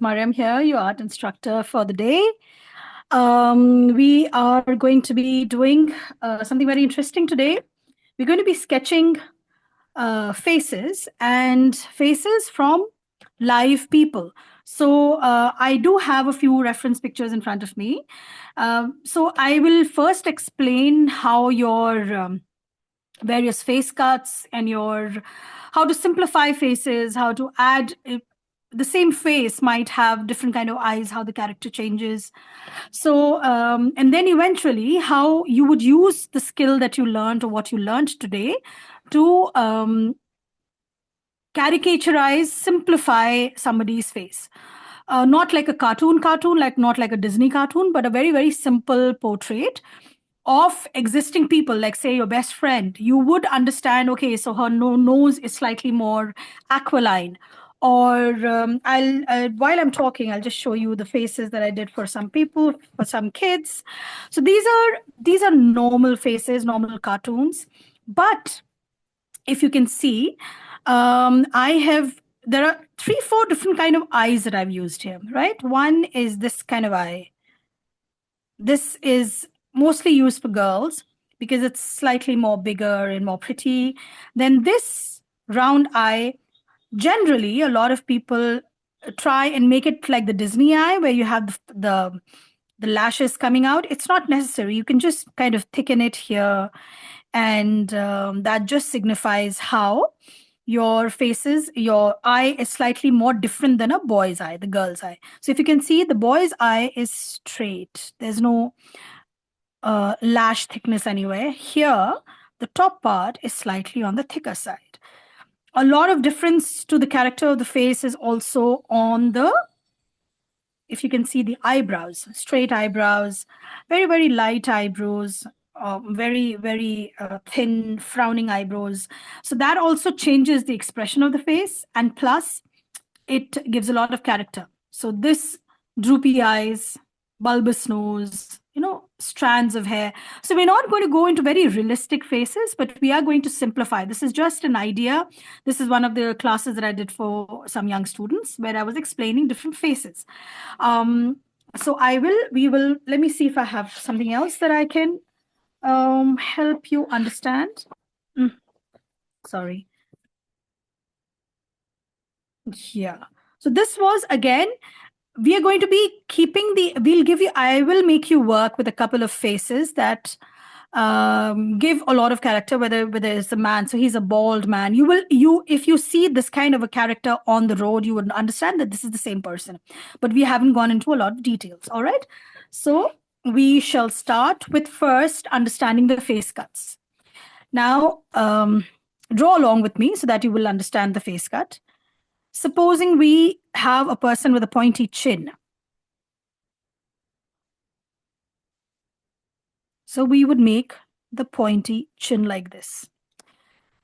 Mariam here, your art instructor for the day. We are going to be doing something very interesting today. We're going to be sketching faces and faces from live people. So I do have a few reference pictures in front of me. So I will first explain how your various face cuts and your how to simplify faces, how to add the same face might have different kind of eyes, how the character changes. So and then eventually how you would use the skill that you learned or what you learned today to caricaturize, simplify somebody's face. Not like a cartoon, like not like a Disney cartoon, but a very, very simple portrait of existing people, like say your best friend. You would understand, okay, so her nose is slightly more aquiline. Or while I'm talking, I'll just show you the faces that I did for some people, for some kids. So these are normal faces, normal cartoons. But if you can see, I have there are 3 4 different kind of eyes that I've used here, right? One is this kind of eye. This is mostly used for girls because it's slightly more bigger and more pretty. Then this round eye, generally a lot of people try and make it like the Disney eye where you have the lashes coming out. It's not necessary. You can just kind of thicken it here, and that just signifies how your eye is slightly more different than a boy's eye, the girl's eye. So if you can see, the boy's eye is straight. There's no lash thickness anywhere. Here, the top part is slightly on the thicker side. A lot of difference to the character of the face is also on the, if you can see, the eyebrows, straight eyebrows, very, very light eyebrows, very, very thin, frowning eyebrows. So that also changes the expression of the face. And plus, it gives a lot of character. So this droopy eyes, bulbous nose, strands of hair. So we're not going to go into very realistic faces, but we are going to simplify. This is just an idea. This is one of the classes that I did for some young students where I was explaining different faces. So let me see if I have something else that I can help you understand. Sorry. Yeah. So this was again, we are going to be keeping I will make you work with a couple of faces that give a lot of character, whether it's a man, so he's a bald man. If you see this kind of a character on the road, you would understand that this is the same person, but we haven't gone into a lot of details. All right. So we shall start with first understanding the face cuts. Now, draw along with me so that you will understand the face cut. Supposing we have a person with a pointy chin. So we would make the pointy chin like this.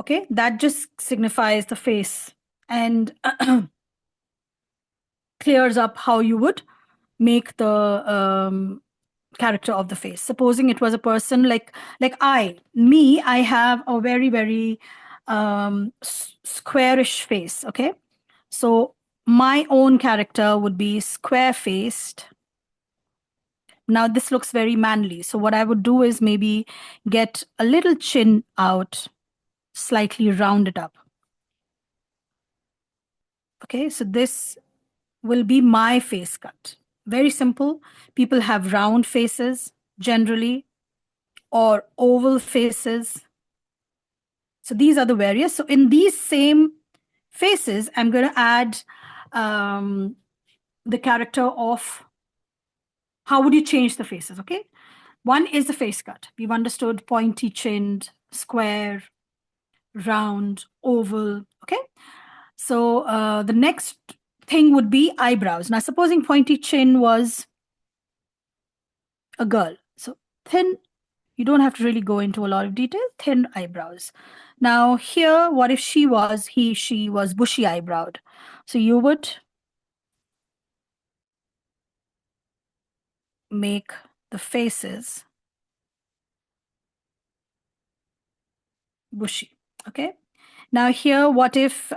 Okay, that just signifies the face and clears up how you would make the character of the face. Supposing it was a person like I have a very, very squarish face. Okay, so my own character would be square faced. Now this looks very manly. So what I would do is maybe get a little chin out, slightly round it up. Okay, so this will be my face cut. Very simple. People have round faces generally or oval faces. So these are the various. So in these same faces, I'm going to add the character of how would you change the faces, okay? One is the face cut. We've understood pointy chinned, square, round, oval, okay? So the next thing would be eyebrows. Now, supposing pointy chin was a girl. So thin, you don't have to really go into a lot of detail, thin eyebrows. Now here, what if she was bushy eyebrowed? So you would make the faces bushy, okay? Now here, what if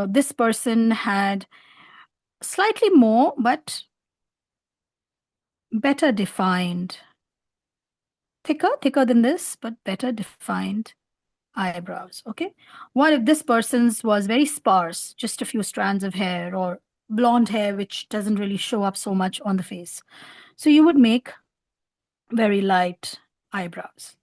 this person had slightly more, but better defined. Thicker than this, but better defined eyebrows. Okay. What if this person's was very sparse, just a few strands of hair or blonde hair, which doesn't really show up so much on the face? So you would make very light eyebrows.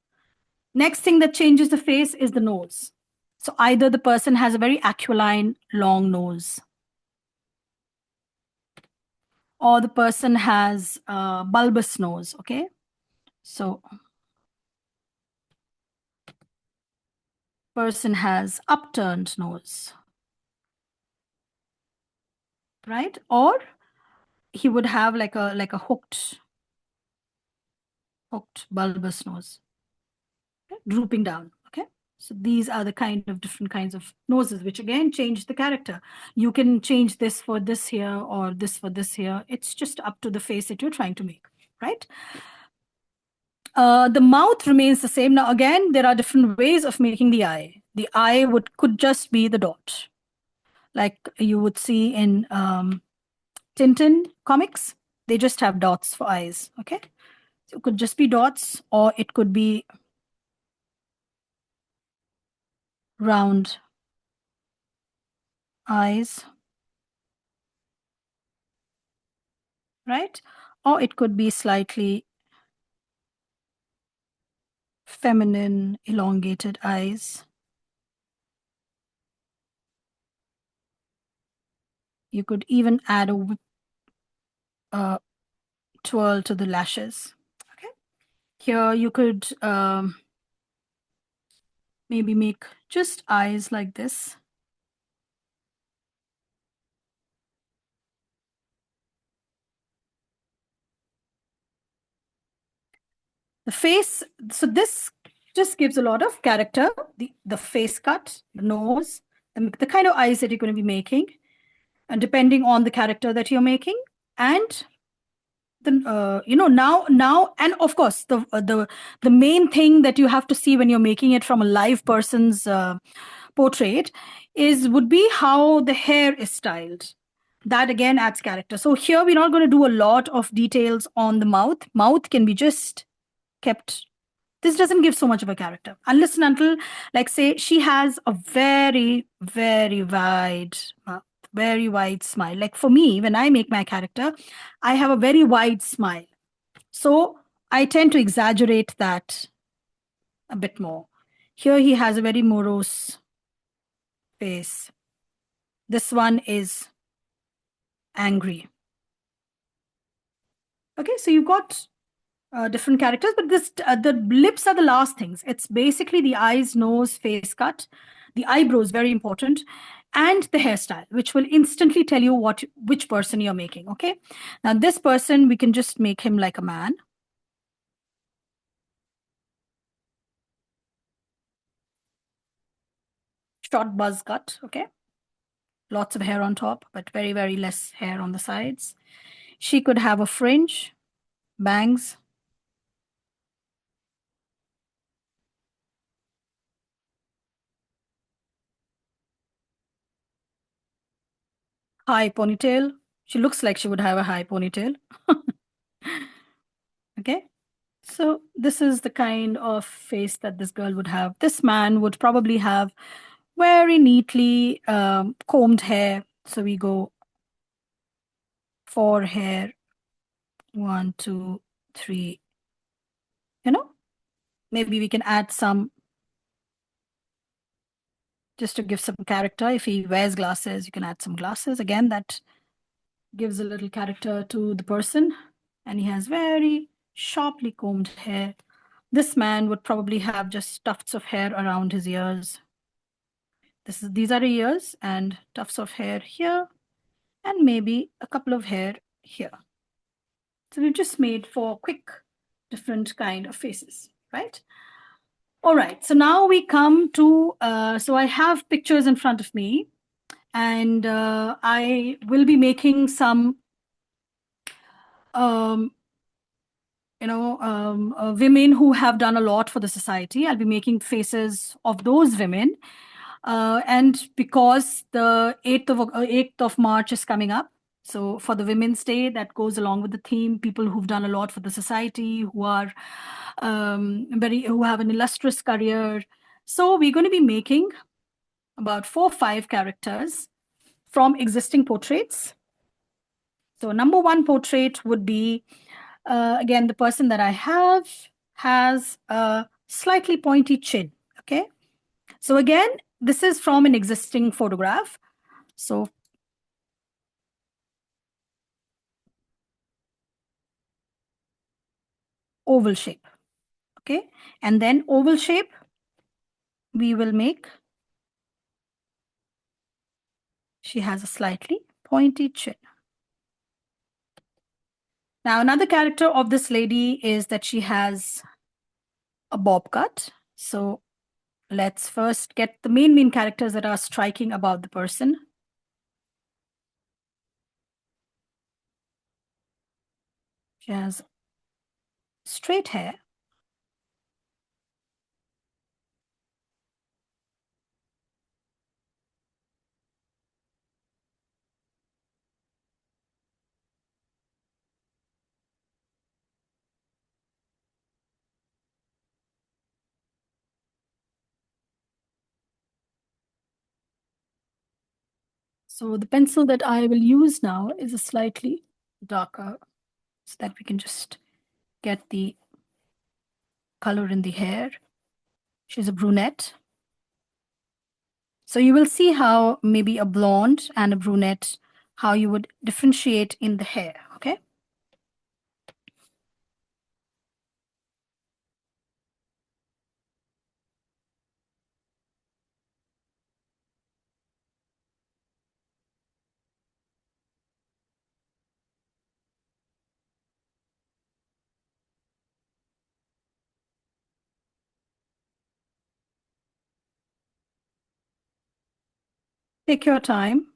Next thing that changes the face is the nose. So either the person has a very aquiline, long nose, or the person has a bulbous nose. Okay. So person has upturned nose, right? Or he would have like a hooked bulbous nose, okay? Drooping down. Okay. So these are the kind of different kinds of noses, which again change the character. You can change this for this here or this for this here. It's just up to the face that you're trying to make, right? The mouth remains the same. Now, again, there are different ways of making the eye. The eye could just be the dot, like you would see in Tintin comics. They just have dots for eyes. Okay, so it could just be dots, or it could be round eyes, right? Or it could be slightly feminine, elongated eyes. You could even add a twirl to the lashes. Okay. Here you could maybe make just eyes like this. The face, so this just gives a lot of character. The face cut, the nose, the kind of eyes that you're going to be making, and depending on the character that you're making, and the now, and of course the main thing that you have to see when you're making it from a live person's portrait would be how the hair is styled. That again adds character. So here we're not going to do a lot of details on the mouth. Mouth can be just kept. This doesn't give so much of a character unless and until, like, say she has a very, very wide mouth, very wide smile. Like for me, when I make my character, I have a very wide smile. So I tend to exaggerate that a bit more. Here he has a very morose face. This one is angry. Okay, so you've got different characters, but the lips are the last things. It's basically the eyes, nose, face cut, the eyebrows, very important, and the hairstyle, which will instantly tell you which person you're making. Okay, now this person, we can just make him like a man. Short buzz cut. Okay, lots of hair on top, but very, very less hair on the sides. She could have a fringe, bangs, high ponytail. She looks like she would have a high ponytail. Okay. So this is the kind of face that this girl would have. This man would probably have very neatly combed hair. So we go 4 hair, 1, 2, 3. Maybe we can add some just to give some character. If he wears glasses, you can add some glasses. Again, that gives a little character to the person. And he has very sharply combed hair. This man would probably have just tufts of hair around his ears. These are the ears and tufts of hair here, and maybe a couple of hair here. So we've just made 4 quick different kind of faces, right? All right, so now we come to, so I have pictures in front of me, and I will be making some women who have done a lot for the society. I'll be making faces of those women. And because the 8th of March is coming up, So for the Women's Day, that goes along with the theme, people who've done a lot for the society, who are who have an illustrious career. So we're going to be making about 4 or 5 characters from existing portraits. So number one portrait would be, again, the person that I have has a slightly pointy chin. Okay. So again, this is from an existing photograph. So oval shape. Okay. And then oval shape, we will make, she has a slightly pointy chin. Now, another character of this lady is that she has a bob cut. So let's first get the main characters that are striking about the person. She has straight hair. So the pencil that I will use now is a slightly darker, so that we can just get the color in the hair. She's a brunette. So you will see how maybe a blonde and a brunette, how you would differentiate in the hair, okay? Take your time.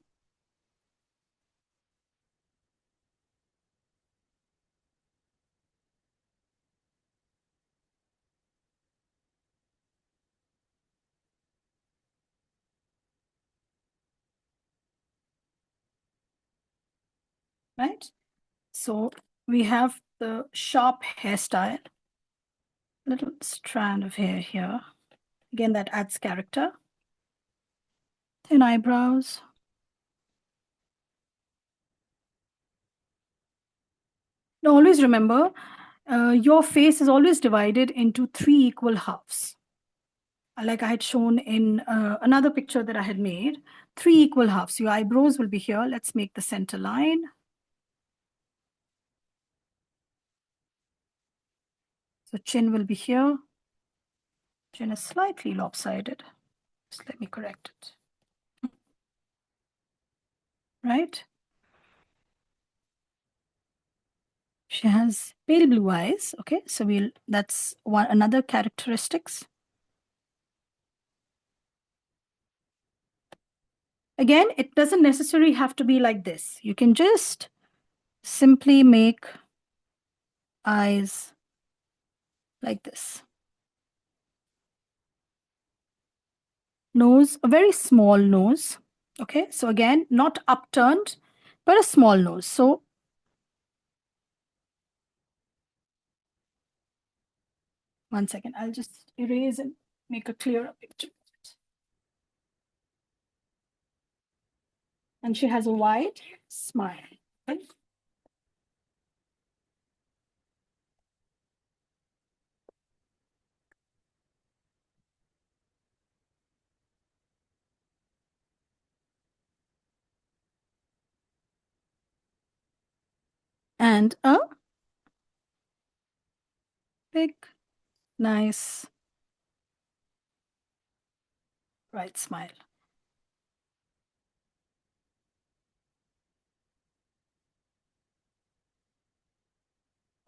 Right? So we have the sharp hairstyle, little strand of hair here. Again, that adds character. Thin eyebrows. Now, always remember, your face is always divided into 3 equal halves. Like I had shown in another picture that I had made, 3 equal halves. Your eyebrows will be here. Let's make the center line. So chin will be here. Chin is slightly lopsided. Just let me correct it. Right? She has pale blue eyes. Okay, so that's another characteristics. Again, it doesn't necessarily have to be like this. You can just simply make eyes like this. Nose, a very small nose. Okay, so again, not upturned, but a small nose. So one second, I'll just erase and make a clearer picture. And she has a wide smile. Okay? And a big, nice, bright smile.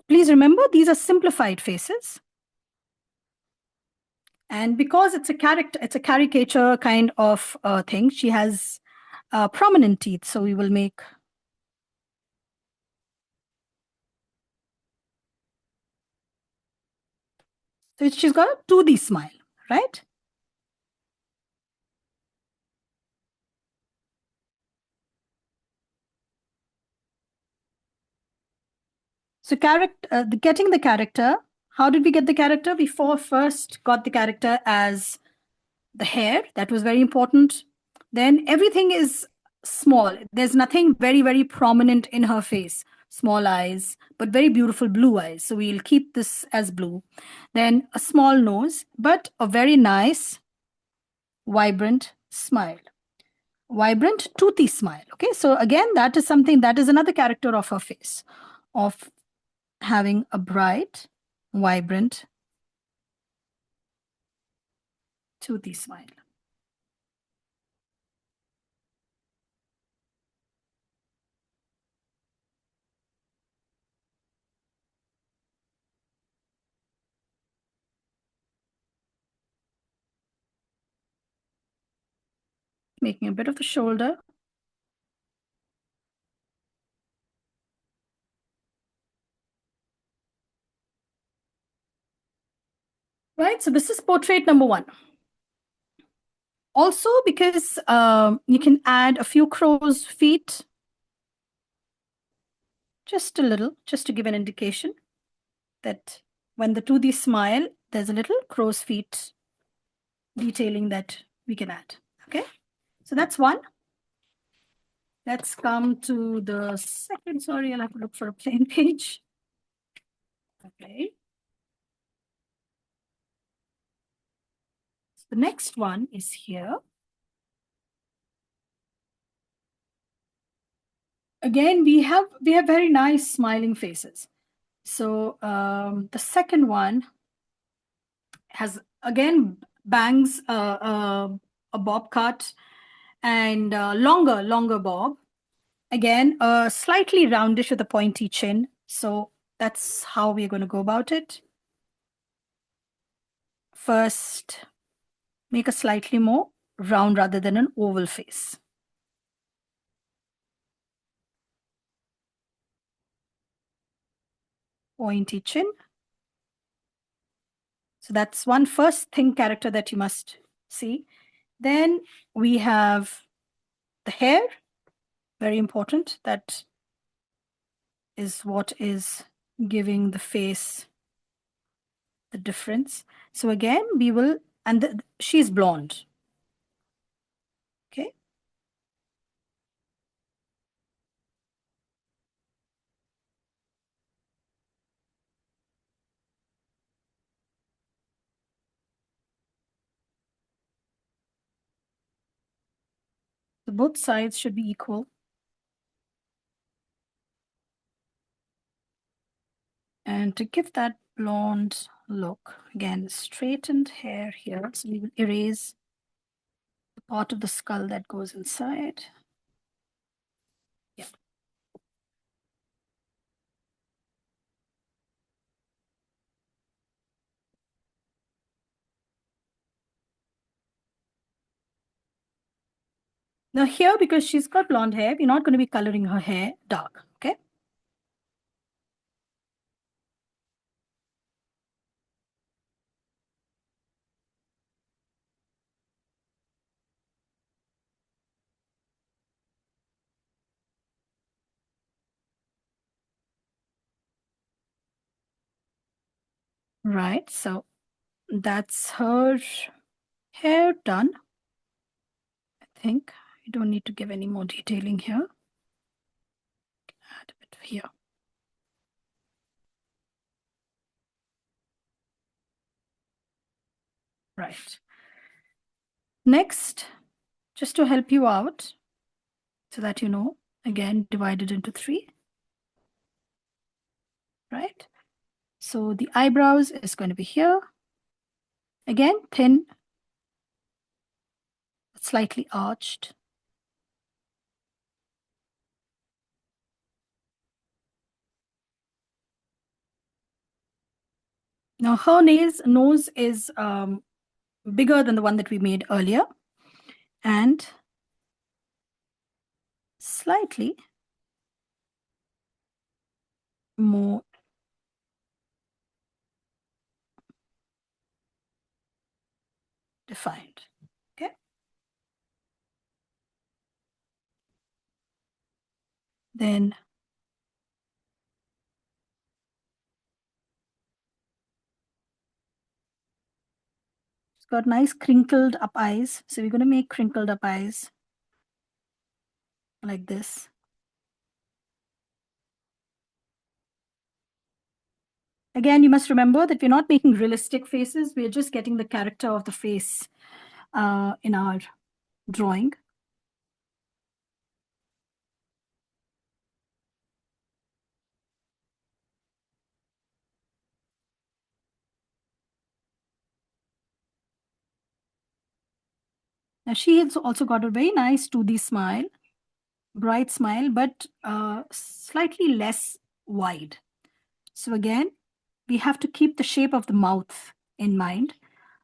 Please remember, these are simplified faces. And because it's a caricature kind of thing, she has prominent teeth. So we will make, so she's got a 2D smile, right? So getting the character, how did we get the character? We first got the character as the hair. That was very important. Then everything is small. There's nothing very, very prominent in her face. Small eyes, but very beautiful blue eyes. So we'll keep this as blue. Then a small nose, but a very nice, vibrant smile. Vibrant, toothy smile. Okay, so again, that is something that is another character of her face, of having a bright, vibrant, toothy smile. Making a bit of the shoulder. Right, so this is portrait number one. Also, because you can add a few crow's feet, just a little, just to give an indication that when the toothy smile, there's a little crow's feet detailing that we can add. Okay, so that's one. Let's come to the second. Sorry, I'll have to look for a plain page. Okay. So the next one is here. Again, we have very nice smiling faces. So the second one has again bangs, a bob cut, and longer bob. Again, slightly roundish with a pointy chin. So that's how we're going to go about it. First, make a slightly more round rather than an oval face. Pointy chin. So that's one first thing character that you must see. Then we have the hair, very important. That is what is giving the face the difference. So again, we will, and she's blonde. Okay. So both sides should be equal. And to give that blonde look, again, straightened hair here. So we will erase the part of the skull that goes inside. Yeah. Now here, because she's got blonde hair, we're not going to be coloring her hair dark, okay? Right, so that's her hair done. I think you don't need to give any more detailing here. Add a bit here. Right. Next, just to help you out, so that you know, again, divided into three. Right? So the eyebrows is going to be here. Again, thin, slightly arched. Now her nose is bigger than the one that we made earlier, and slightly more defined. Okay. Then It's got nice crinkled up eyes. So we're going to make crinkled up eyes like this. Again, you must remember that we're not making realistic faces. We're just getting the character of the face in our drawing. Now, she has also got a very nice 2D smile, bright smile, but slightly less wide. So again, we have to keep the shape of the mouth in mind.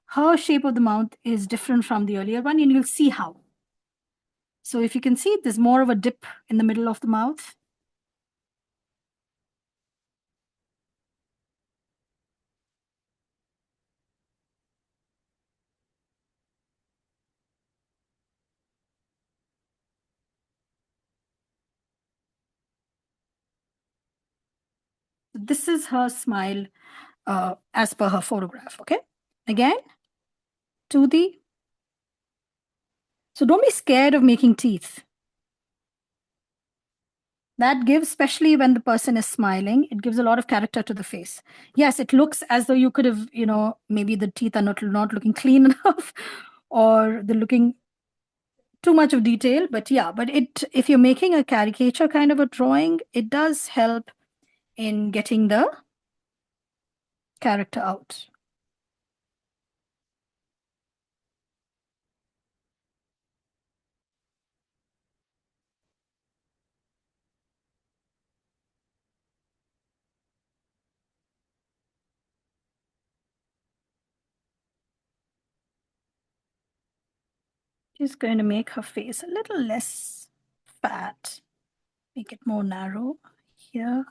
Her shape of the mouth is different from the earlier one, and you'll see how. So if you can see, there's more of a dip in the middle of the mouth. This is her smile as per her photograph, okay? Again, to the... So don't be scared of making teeth. That gives, especially when the person is smiling, it gives a lot of character to the face. Yes, it looks as though you could have, maybe the teeth are not looking clean enough, or they're looking too much of detail. But yeah, but if you're making a caricature kind of a drawing, it does help in getting the character out. Just going to make her face a little less fat, make it more narrow here,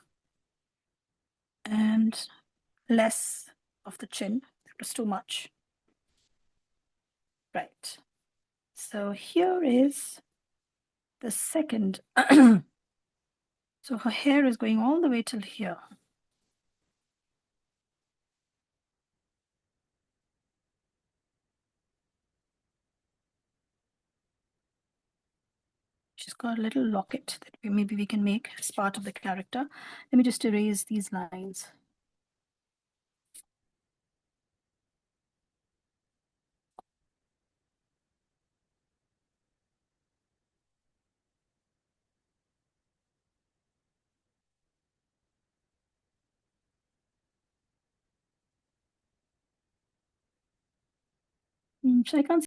and less of the chin. It was too much. Right. So here is the second. So her hair is going all the way till here. She's got a little locket that maybe we can make as part of the character. Let me just erase these lines. So I can't